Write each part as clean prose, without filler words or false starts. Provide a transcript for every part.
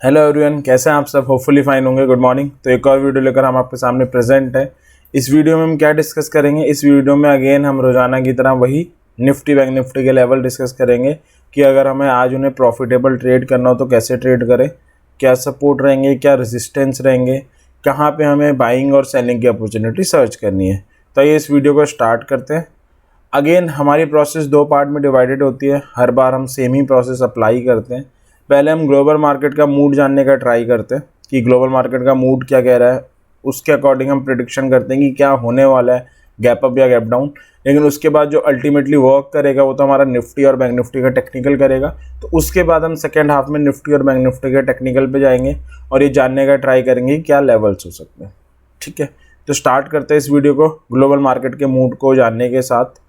Hello everyone, कैसे हैं आप सब? होपफुली फाइन होंगे। Good morning. तो एक और वीडियो लेकर हम आपके सामने प्रेजेंट है। इस वीडियो में हम क्या डिस्कस करेंगे? इस वीडियो में अगेन हम रोजाना की तरह वही निफ्टी बैंक निफ्टी के लेवल डिस्कस करेंगे कि अगर हमें आज उन्हें प्रॉफिटेबल ट्रेड करना हो तो कैसे ट्रेड करें, क्या सपोर्ट रहेंगे, क्या रेजिस्टेंस रहेंगे, कहाँ पे हमें बाइंग और सेलिंग की अपॉर्चुनिटी सर्च करनी है। तो ये इस वीडियो को स्टार्ट करते हैं। अगेन हमारी प्रोसेस दो पार्ट में डिवाइडेड होती है। हर बार हम सेम ही प्रोसेस अप्लाई करते हैं। पहले हम ग्लोबल मार्केट का मूड जानने का ट्राई करते हैं कि ग्लोबल मार्केट का मूड क्या कह रहा है। उसके अकॉर्डिंग हम प्रिडिक्शन करते हैं कि क्या होने वाला है, गैप अप या गैप डाउन। लेकिन उसके बाद जो अल्टीमेटली वर्क करेगा वो तो हमारा निफ्टी और बैंक निफ्टी का टेक्निकल करेगा। तो उसके बाद हम सेकेंड हाफ में निफ्टी और बैंक निफ्टी के टेक्निकल पे जाएंगे और ये जानने का ट्राई करेंगे कि क्या लेवल्स हो सकते हैं। ठीक है, तो स्टार्ट करते हैं इस वीडियो को ग्लोबल मार्केट के मूड को जानने के साथ।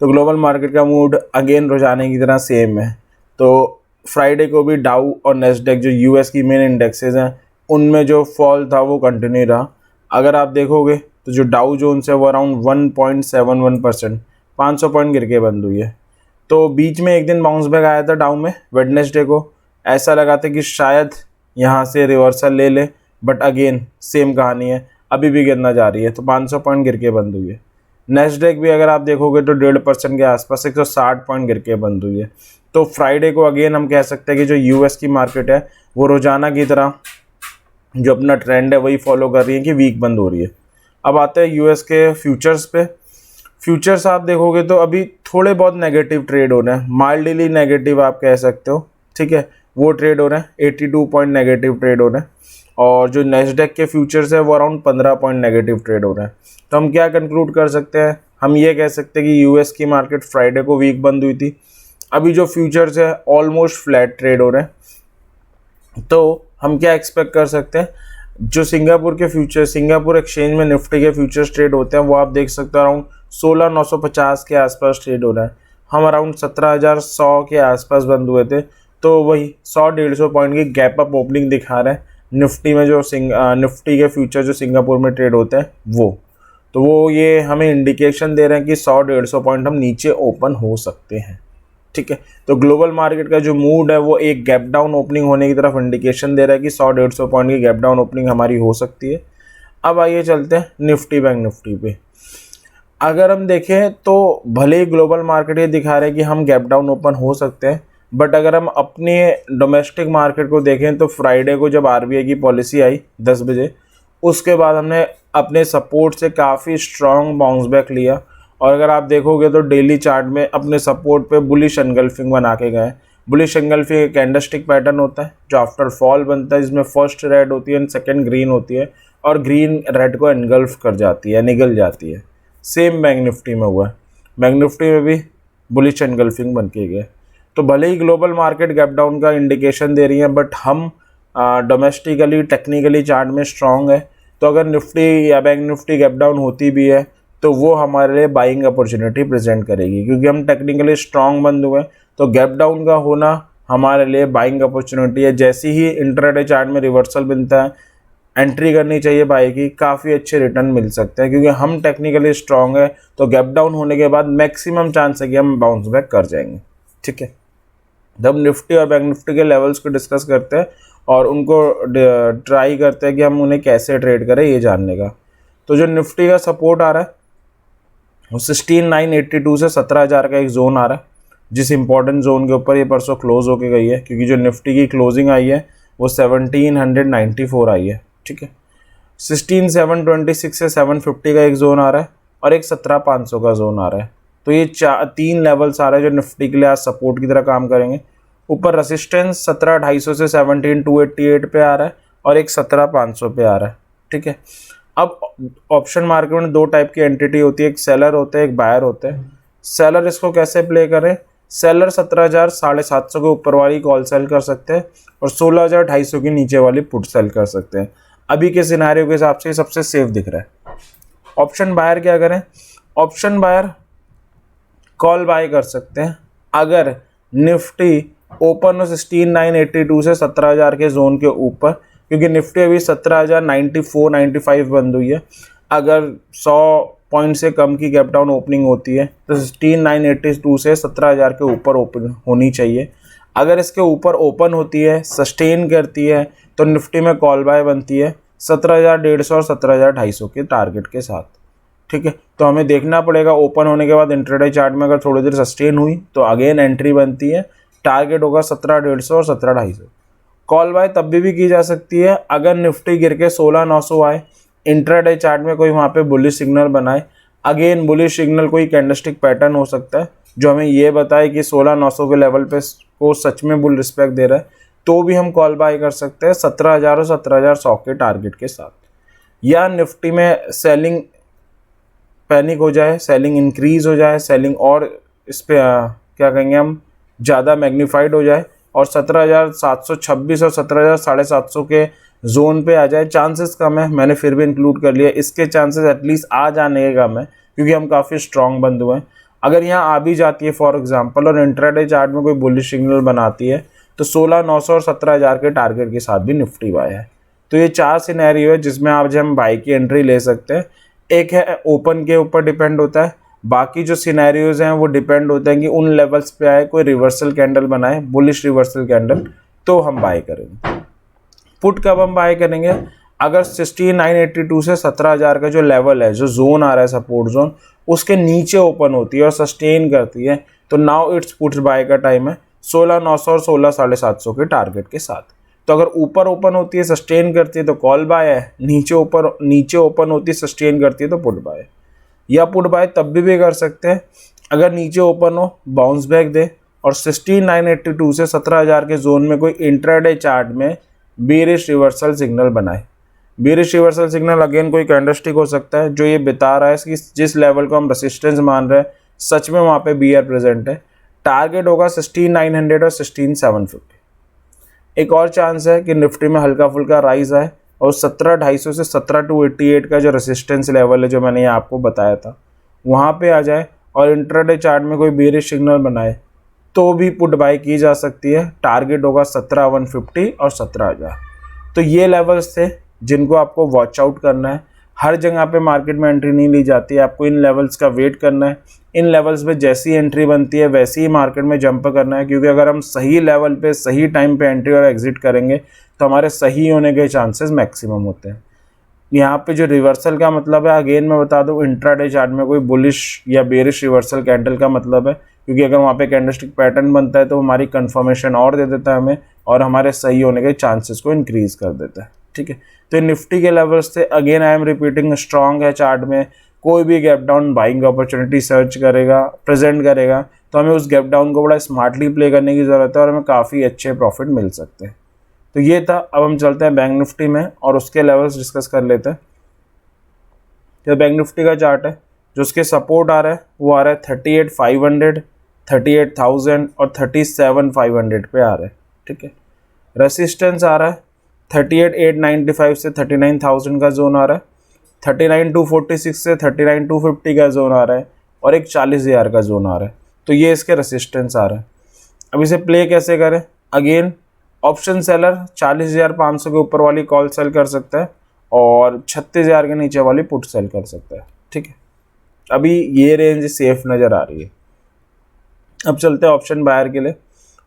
तो ग्लोबल मार्केट का मूड अगेन रोजाने की तरह सेम है। तो फ्राइडे को भी डाउ और नेस्डेक जो यूएस की मेन इंडेक्सेस हैं उनमें जो फॉल था वो कंटिन्यू रहा। अगर आप देखोगे तो जो डाउ जोन्स है वो अराउंड 1.71%, 500 पॉइंट गिर के बंद हुई है। तो बीच में एक दिन बाउंस बैक आया था डाउ में वेडनेसडे को। ऐसा लगा था कि शायद यहाँ से रिवर्सल ले ले, बट अगेन सेम कहानी है, अभी भी गिरना जा रही है। तो 500 पॉइंट गिर के बंद हुई है। नेस्डेक भी अगर आप देखोगे तो 1.5% के आसपास 160 पॉइंट गिर के बंद हुई है। तो फ्राइडे को अगेन हम कह सकते हैं कि जो यूएस की मार्केट है वो रोजाना की तरह जो अपना ट्रेंड है वही फॉलो कर रही है कि वीक बंद हो रही है। अब आते हैं यूएस के फ्यूचर्स पे। फ्यूचर्स आप देखोगे तो अभी थोड़े बहुत नेगेटिव ट्रेड हो रहे हैं, माइल्डली नेगेटिव आप कह सकते हो। ठीक है, वो ट्रेड हो रहे हैं, 82 पॉइंट नेगेटिव ट्रेड हो रहे हैं। और जो नेस्डेक के फ्यूचर्स है वो अराउंड 15 पॉइंट नेगेटिव ट्रेड हो रहे हैं। तो हम क्या कंक्लूड कर सकते हैं? हम ये कह सकते हैं कि यूएस की मार्केट फ्राइडे को वीक बंद हुई थी। अभी जो फ्यूचर्स है ऑलमोस्ट फ्लैट ट्रेड हो रहे हैं। तो हम क्या एक्सपेक्ट कर सकते हैं? जो सिंगापुर के फ्यूचर, सिंगापुर एक्सचेंज में निफ्टी के फ्यूचर्स ट्रेड होते हैं वो आप देख सकते हो अराउंड 16,950 के आसपास ट्रेड हो रहा है। हम अराउंड 17,100 के आसपास बंद हुए थे। तो वही 100-150 पॉइंट की गैप अप ओपनिंग दिखा रहे हैं निफ्टी में। जो निफ्टी के फ्यूचर जो सिंगापुर में ट्रेड होते हैं वो ये हमें इंडिकेशन दे रहे हैं कि 100-150 पॉइंट हम नीचे ओपन हो सकते हैं। ठीक है, तो ग्लोबल मार्केट का जो मूड है वो एक गैप डाउन ओपनिंग होने की तरफ इंडिकेशन दे रहा है कि 100-150 पॉइंट की गैप डाउन ओपनिंग हमारी हो सकती है। अब आइए चलते हैं निफ्टी बैंक निफ्टी पे। अगर हम देखें तो भले ही ग्लोबल मार्केट ये दिखा रहा है कि हम गैप डाउन ओपन हो सकते हैं, बट अगर हम अपने डोमेस्टिक मार्केट को देखें तो फ्राइडे को जब आरबीआई की पॉलिसी आई 10 बजे, उसके बाद हमने अपने सपोर्ट से काफ़ी स्ट्रॉन्ग बाउंस बैक लिया। और अगर आप देखोगे तो डेली चार्ट में अपने सपोर्ट पे बुलिश एनगल्फिंग बना के गए। बुलिश एनगल्फिंग एक कैंडलस्टिक पैटर्न होता है जो आफ्टर फॉल बनता है, जिसमें फर्स्ट रेड होती है एंड सेकंड ग्रीन होती है, और ग्रीन रेड को एनगल्फ कर जाती है, निगल जाती है। सेम बैंक निफ्टी में हुआ है। बैंक निफ्टी में भी बुलिश एनगल्फिंग बन के गए। तो भले ही ग्लोबल मार्केट गैप डाउन का इंडिकेशन दे रही है, बट हम डोमेस्टिकली टेक्निकली चार्ट में स्ट्रांग है। तो अगर निफ्टी या बैंक निफ्टी गैप डाउन होती भी है तो वो हमारे लिए बाइंग अपॉर्चुनिटी प्रेजेंट करेगी, क्योंकि हम टेक्निकली स्ट्रांग बंद हुए। तो गैप डाउन का होना हमारे लिए बाइंग अपॉर्चुनिटी है। जैसे ही इंट्राडे चार्ट में रिवर्सल बनता है, एंट्री करनी चाहिए बाई की, काफ़ी अच्छे रिटर्न मिल सकते हैं, क्योंकि हम टेक्निकली स्ट्रांग है। तो गैप डाउन होने के बाद मैक्सिमम चांस है कि हम बाउंस बैक कर जाएंगे। ठीक है, जब निफ्टी और बैंक निफ्टी के लेवल्स को डिस्कस करते हैं और उनको ट्राई करते हैं कि हम उन्हें कैसे ट्रेड करें ये जानने का। तो जो निफ्टी का सपोर्ट आ रहा है वो 16,982 से 17,000 का एक जोन आ रहा है, जिस इंपॉर्टेंट जोन के ऊपर ये परसों क्लोज होके गई है, क्योंकि जो निफ्टी की क्लोजिंग आई है वो 1794 आई है। ठीक है, 16,726 से 750 का एक जोन आ रहा है और एक 17,500 का जोन आ रहा है। तो ये 3 लेवल्स आ रहे हैं जो निफ्टी के लिए आज सपोर्ट की तरह काम करेंगे। ऊपर रेसिस्टेंस 17,250 से 17,288 पे आ रहा है और एक 17,500 पे आ रहा है। ठीक है, अब ऑप्शन मार्केट में दो टाइप की एंटिटी होती है, एक सेलर होता है, एक बायर होता है। सेलर इसको कैसे प्ले करें? सेलर 17,750 के ऊपर वाली कॉल सेल कर सकते हैं और 16,250 की नीचे वाली पुट सेल कर सकते हैं। अभी के सिनारियो के हिसाब से सबसे सेफ दिख रहा है। ऑप्शन बायर क्या करें? ऑप्शन बायर कॉल बाय कर सकते हैं अगर निफ्टी ओपन हो 16,982 से 17,000 के जोन के ऊपर, क्योंकि निफ्टी अभी 17,094-95 बंद हुई है। अगर 100 पॉइंट से कम की गैप डाउन ओपनिंग होती है तो 16,982 से 17,000 के ऊपर ओपन होनी चाहिए। अगर इसके ऊपर ओपन होती है, सस्टेन करती है, तो निफ्टी में कॉल बाय बनती है 17,150 और 17,250 के टारगेट के साथ। ठीक है, तो हमें देखना पड़ेगा ओपन होने के बाद इंट्राडे चार्ट में अगर थोड़ी देर सस्टेन हुई तो अगेन एंट्री बनती है, टारगेट होगा 17,150 और 17,250। कॉल बाय तब भी की जा सकती है अगर निफ्टी गिर के 16,900 आए, इंट्राडे चार्ट में कोई वहाँ पे बुलिश सिग्नल बनाए। अगेन बुलिश सिग्नल कोई कैंडलस्टिक पैटर्न हो सकता है जो हमें ये बताए कि 16,900 के लेवल पे को सच में बुल रिस्पेक्ट दे रहा है, तो भी हम कॉल बाय कर सकते हैं 17,000 और 17,100 के टारगेट के साथ। या निफ्टी में सेलिंग पैनिक हो जाए, सेलिंग इंक्रीज हो जाए, सेलिंग और इस पे क्या कहेंगे हम ज़्यादा मैग्नीफाइड हो जाए और 17,726 और 17,750 के जोन पे आ जाए, चांसेस कम है, मैंने फिर भी इंक्लूड कर लिया, इसके चांसेस एटलीस्ट आ जाने के कम है क्योंकि हम काफ़ी स्ट्रॉन्ग बंद हुए हैं। अगर यहाँ आ भी जाती है फॉर एग्जांपल और इंट्राडे चार्ट में कोई बुलिश सिग्नल बनाती है तो 16,900 और 17,000 के टारगेट के साथ भी निफ्टी बाय है। तो ये 4 सिनेरियो है जिसमें आज हम बाय की एंट्री ले सकते हैं। एक है ओपन के ऊपर डिपेंड होता है, बाकी जो सिनेरियोज हैं वो डिपेंड होते हैं कि उन लेवल्स पे आए, कोई रिवर्सल कैंडल बनाए, बुलिश रिवर्सल कैंडल, तो हम बाय करेंगे। पुट कब हम बाय करेंगे? अगर 16,982 से 17,000 का जो लेवल है, जो जोन आ रहा है सपोर्ट जोन, उसके नीचे ओपन होती है और सस्टेन करती है, तो नाउ इट्स पुट्स बाय का टाइम है 16,900 और 16,750 के टारगेट के साथ। तो अगर ऊपर ओपन होती है, सस्टेन करती है तो कॉल बाय है, नीचे ओपन होती है, सस्टेन करती है तो पुट बाय। या पुट बाय तब भी कर सकते हैं अगर नीचे ओपन हो, बाउंस बैक दे और 16,982 से 17,000 के जोन में कोई इंट्राडे चार्ट में बेरिश रिवर्सल सिग्नल बनाए। बेरिश रिवर्सल सिग्नल अगेन कोई कैंडलस्टिक हो सकता है जो ये बता रहा है कि जिस लेवल को हम रेसिस्टेंस मान रहे हैं सच में वहाँ पे बीआर प्रेजेंट है। टारगेट होगा 16,900 और 16,750। एक और चांस है कि निफ्टी में हल्का फुल्का राइज आए और 17,250 से 17,288 का जो रेसिस्टेंस लेवल है जो मैंने आपको बताया था वहाँ पे आ जाए और इंट्राडे चार्ट में कोई बेरिश सिग्नल बनाए तो भी पुट बाय की जा सकती है। टारगेट होगा 17,150 और 17,000। तो ये लेवल्स थे जिनको आपको वॉच आउट करना है। हर जगह पे मार्केट में एंट्री नहीं ली जाती है, आपको इन लेवल्स का वेट करना है। इन लेवल्स पे जैसी एंट्री बनती है वैसे ही मार्केट में जंप करना है, क्योंकि अगर हम सही लेवल पे सही टाइम पे एंट्री और एग्जिट करेंगे तो हमारे सही होने के चांसेस मैक्सिमम होते हैं। यहाँ पे जो रिवर्सल का मतलब है, अगेन मैं बता दूँ, इंट्राडे चार्ट में कोई बुलिश या बेरिश रिवर्सल कैंडल का मतलब है, क्योंकि अगर वहाँ पे कैंडलस्टिक पैटर्न बनता है तो हमारी कंफर्मेशन और दे देता है हमें और हमारे सही होने के चांसेस को इंक्रीज कर देता है। ठीक है, तो निफ्टी के लेवल्स थे, again I am repeating, strong है चार्ट में। कोई भी gap down buying opportunity search करेगा, प्रेजेंट करेगा, तो हमें उस गैप डाउन को बड़ा स्मार्टली प्ले करने की ज़रूरत है और हमें काफ़ी अच्छे प्रॉफिट मिल सकते हैं। तो ये था। अब हम चलते हैं बैंक निफ्टी में और उसके लेवल्स डिस्कस कर लेते हैं। जो बैंक निफ्टी का चार्ट है, जो उसके सपोर्ट आ रहा है वो आ रहा है 38,500, 38,000 और 37,500 पे आ रहा है। ठीक है, रेसिस्टेंस आ रहा है 38,895 से 39,000 का जोन आ रहा है, 39,246 से 39,250 का जोन आ रहा है और एक 40,000 का जोन आ रहा है। तो ये इसके रेसिस्टेंस आ रहा है। अब इसे प्ले कैसे करें? अगेन ऑप्शन सेलर 40,500 के ऊपर वाली कॉल सेल कर सकता है और 36,000 के नीचे वाली पुट सेल कर सकता है। ठीक है, अभी ये रेंज सेफ नज़र आ रही है। अब चलते हैं ऑप्शन बायर के लिए।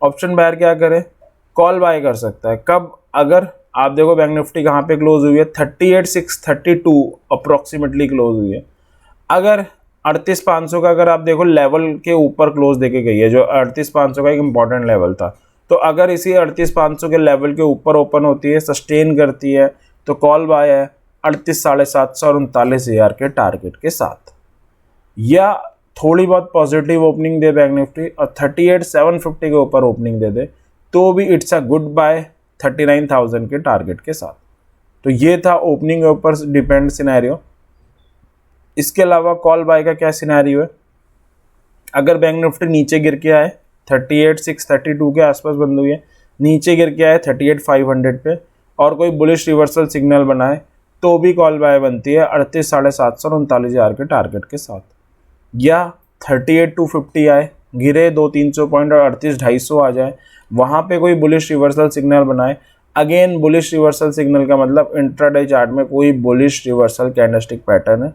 ऑप्शन बायर क्या करे? कॉल बाय कर सकता है। कब? अगर आप देखो बैंक निफ्टी कहाँ पे क्लोज हुई है, 38,632 अप्रोक्सीमेटली क्लोज हुई है। अगर 38,500 का अगर आप देखो लेवल के ऊपर क्लोज देके गई है, जो 38,500 का एक इंपॉर्टेंट लेवल था, तो अगर इसी 38,500 के लेवल के ऊपर ओपन होती है, सस्टेन करती है, तो कॉल बाय है 38,750 और 39,000 के टारगेट के साथ। या थोड़ी बहुत पॉजिटिव ओपनिंग दे बैंक निफ्टी और 38,750 के ऊपर ओपनिंग दे दे तो भी इट्स अ गुड बाय 39,000 के टारगेट के साथ। तो ये था ओपनिंग के ऊपर डिपेंड सिनेरियो। इसके अलावा कॉल बाय का क्या सिनेरियो है? अगर बैंक निफ्टी नीचे गिर के आए 38,632 के आसपास बंद हुई है, नीचे गिर के आए 38,500 पे और कोई बुलिश रिवर्सल सिग्नल बनाए तो भी कॉल बाय बनती है 38,750 और 39,000 के टारगेट के साथ। या 38,250 आए, गिरे 200-300 पॉइंट और 38,250 आ जाए, वहाँ पे कोई बुलिश रिवर्सल सिग्नल बनाए। अगेन बुलिश रिवर्सल सिग्नल का मतलब इंट्राडे चार्ट में कोई बुलिश रिवर्सल कैंडलस्टिक पैटर्न है,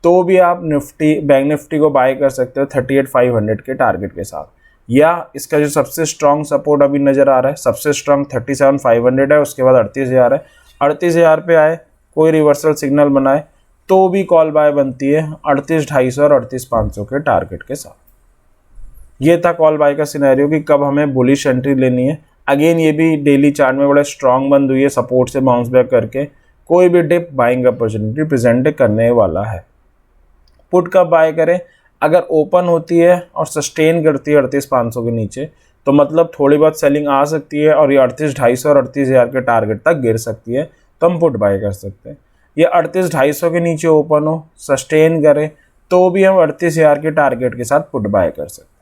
तो भी आप बैंक निफ्टी को बाय कर सकते हो 38,500 के टारगेट के साथ। या इसका जो सबसे स्ट्रॉन्ग सपोर्ट अभी नज़र आ रहा है, सबसे स्ट्रॉन्ग 37,500 है, उसके बाद 38,000 है। 38,000 पे आए, कोई रिवर्सल सिग्नल बनाए तो भी कॉल बाय बनती है 38,250 और 38,500 के टारगेट के साथ। ये था कॉल बाय का सिनेरियो कि कब हमें बुलिश एंट्री लेनी है। अगेन ये भी डेली चार्ट में बड़ा स्ट्रॉन्ग बंद हुई है, सपोर्ट से बाउंस बैक करके कोई भी डिप बाइंग अपॉर्चुनिटी प्रेजेंट करने वाला है। पुट कब बाय करें? अगर ओपन होती है और सस्टेन करती है 38,500 के नीचे तो मतलब थोड़ी बहुत सेलिंग आ सकती है और ये 38,250 और 38,000 के टारगेट तक गिर सकती है, तो हम पुट बाय कर सकते हैं। ये 38,250 के नीचे ओपन हो, सस्टेन करे तो भी हम 38,000 के टारगेट के साथ पुट बाय कर सकते हैं।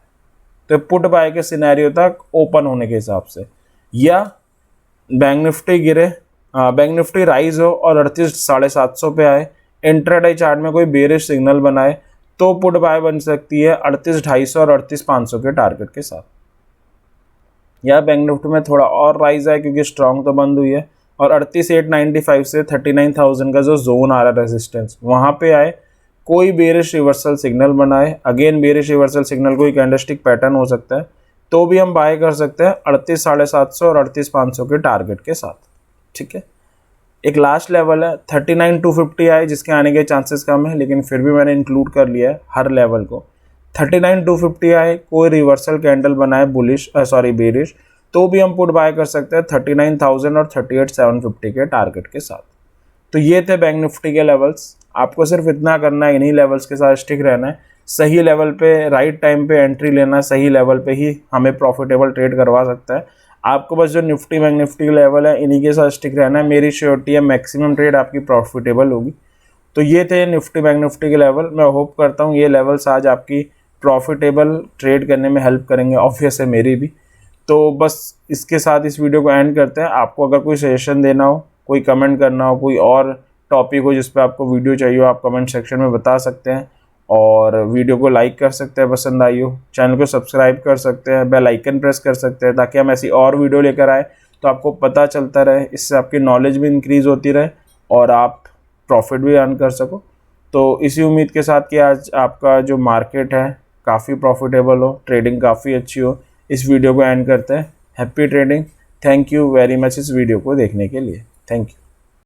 तो पुट बाय के सिनेरियो तक ओपन होने के हिसाब से, या बैंक निफ्टी गिरे, बैंक निफ्टी राइज हो और 38,750 पे आए, इंट्राडे चार्ट में कोई बेरिश सिग्नल बनाए तो पुट बाय बन सकती है 38,250 और 38,500 के टारगेट के साथ। या बैंक निफ्टी में थोड़ा और राइज है क्योंकि स्ट्रॉन्ग तो बंद हुई है और 38,895 से 39,000 का जो जोन आ रहा है रेजिस्टेंस, वहाँ पे आए, कोई बेरिश रिवर्सल सिग्नल बनाए, अगेन बेरिश रिवर्सल सिग्नल कोई कैंडलस्टिक पैटर्न हो सकता है, तो भी हम बाय कर सकते हैं 38,750 और 38,500 के टारगेट के साथ। ठीक है, एक लास्ट लेवल है 39,250 आए, जिसके आने के चांसेस कम है, लेकिन फिर भी मैंने इंक्लूड कर लिया है हर लेवल को। 39,250 आए, कोई रिवर्सल कैंडल बनाए बुलिश बेरिश, तो भी हम पुट बाय कर सकते हैं 39,000 और 38,750 के टारगेट के साथ। तो ये थे बैंक निफ्टी के लेवल्स। आपको सिर्फ इतना करना है, इन्हीं लेवल्स के साथ स्टिक रहना है, सही लेवल पे राइट टाइम पे एंट्री लेना, सही लेवल पे ही हमें प्रॉफिटेबल ट्रेड करवा सकता है। आपको बस जो निफ्टी बैंक निफ्टी लेवल है इन्हीं के साथ स्टिक रहना है, मेरी श्योरिटी है मैक्सिमम ट्रेड आपकी प्रॉफिटेबल होगी। तो ये थे निफ्टी बैंक निफ्टी के लेवल। मैं होप करता हूँ ये लेवल्स आज आपकी प्रॉफिटेबल ट्रेड करने में हेल्प करेंगे, ऑब्वियस है मेरी भी। तो बस इसके साथ इस वीडियो को एंड करते हैं। आपको अगर कोई सजेशन देना हो, कोई कमेंट करना हो, कोई और टॉपिक हो जिस पे आपको वीडियो चाहिए हो, आप कमेंट सेक्शन में बता सकते हैं। और वीडियो को लाइक कर सकते हैं पसंद आई हो, चैनल को सब्सक्राइब कर सकते हैं, बेल आइकन प्रेस कर सकते हैं ताकि हम ऐसी और वीडियो लेकर आए तो आपको पता चलता रहे। इससे आपकी नॉलेज भी इंक्रीज़ होती रहे और आप प्रॉफिट भी अर्न कर सको। तो इसी उम्मीद के साथ कि आज आपका जो मार्केट है काफ़ी प्रॉफिटेबल हो, ट्रेडिंग काफ़ी अच्छी हो, इस वीडियो को एंड करते हैं। Happy trading. Thank you very much इस वीडियो को देखने के लिए। Thank you.